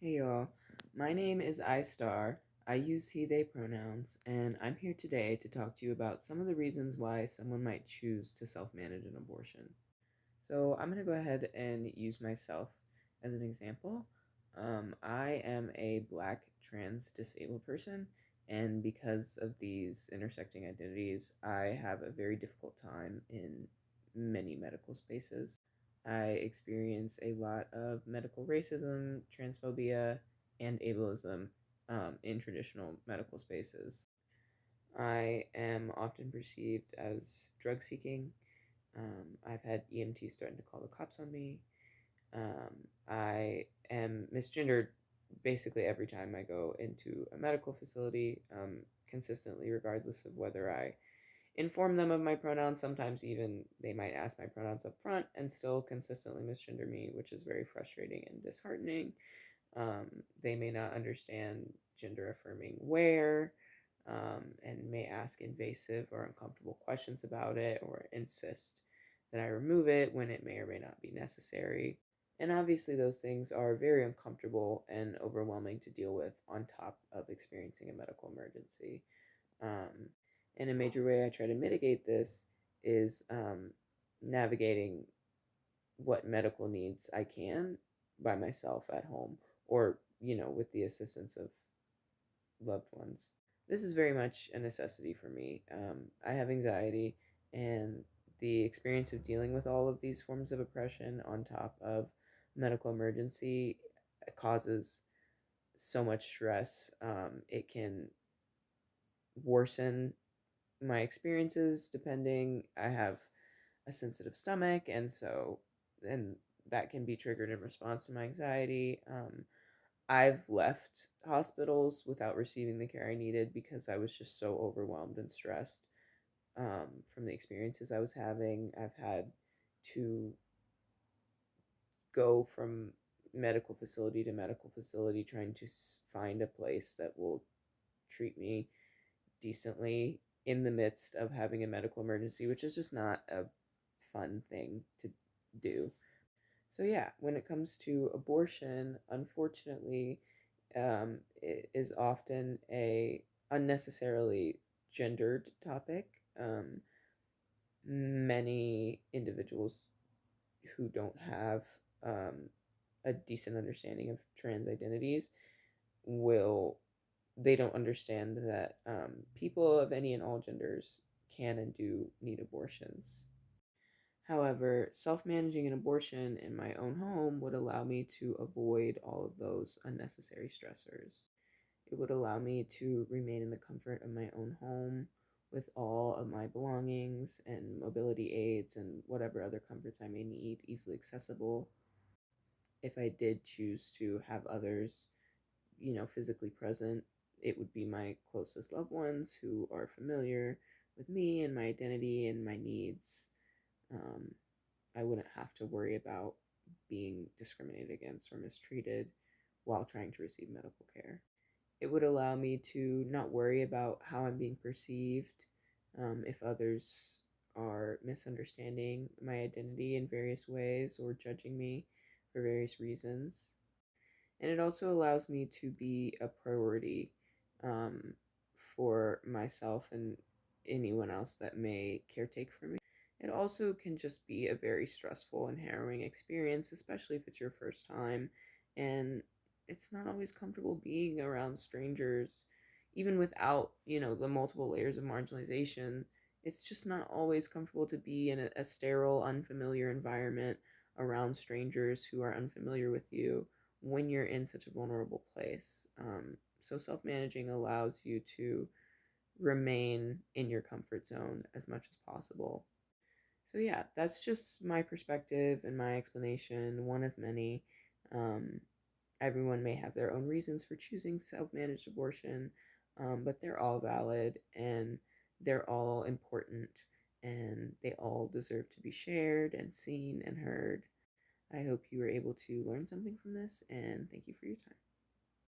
Hey y'all, my name is iStar. I use he, they pronouns, and I'm here today to talk to you about some of the reasons why someone might choose to self manage an abortion. So, I'm going to go ahead and use myself as an example. I am a black trans disabled person, and because of these intersecting identities, I have a very difficult time in many medical spaces. I experience a lot of medical racism, transphobia, and ableism in traditional medical spaces. I am often perceived as drug seeking. I've had EMTs threaten to call the cops on me. I am misgendered basically every time I go into a medical facility, consistently, regardless of whether I inform them of my pronouns. Sometimes even they might ask my pronouns up front and still consistently misgender me, which is very frustrating and disheartening. They may not understand gender affirming wear, and may ask invasive or uncomfortable questions about it or insist that I remove it when it may or may not be necessary. And obviously, those things are very uncomfortable and overwhelming to deal with on top of experiencing a medical emergency. Um, and a major way I try to mitigate this is navigating what medical needs I can by myself at home or, with the assistance of loved ones. This is very much a necessity for me. I have anxiety, and the experience of dealing with all of these forms of oppression on top of medical emergency causes so much stress. It can worsen my experiences depending. I have a sensitive stomach, and that can be triggered in response to my anxiety. I've left hospitals without receiving the care I needed because I was just so overwhelmed and stressed from the experiences I was having. I've had to go from medical facility to medical facility trying to find a place that will treat me decently in the midst of having a medical emergency, which is just not a fun thing to do. So yeah, when it comes to abortion, unfortunately, it is often a unnecessarily gendered topic. Many individuals who don't have a decent understanding of trans identities will they don't understand that people of any and all genders can and do need abortions. However, self managing an abortion in my own home would allow me to avoid all of those unnecessary stressors. It would allow me to remain in the comfort of my own home with all of my belongings and mobility aids and whatever other comforts I may need easily accessible. If I did choose to have others, physically present, it would be my closest loved ones who are familiar with me and my identity and my needs. Um, I wouldn't have to worry about being discriminated against or mistreated while trying to receive medical care. It would allow me to not worry about how I'm being perceived, if others are misunderstanding my identity in various ways or judging me for various reasons. And it also allows me to be a priority um, for myself and anyone else that may caretake for me. It also can just be a very stressful and harrowing experience, especially if it's your first time. And it's not always comfortable being around strangers, even without, the multiple layers of marginalization. It's just not always comfortable to be in a sterile, unfamiliar environment around strangers who are unfamiliar with you when you're in such a vulnerable place. So self managing allows you to remain in your comfort zone as much as possible. So, yeah, that's just my perspective and my explanation, one of many. Um, Everyone may have their own reasons for choosing self managed abortion, but they're all valid and they're all important and they all deserve to be shared and seen and heard. I hope you were able to learn something from this, and thank you for your time.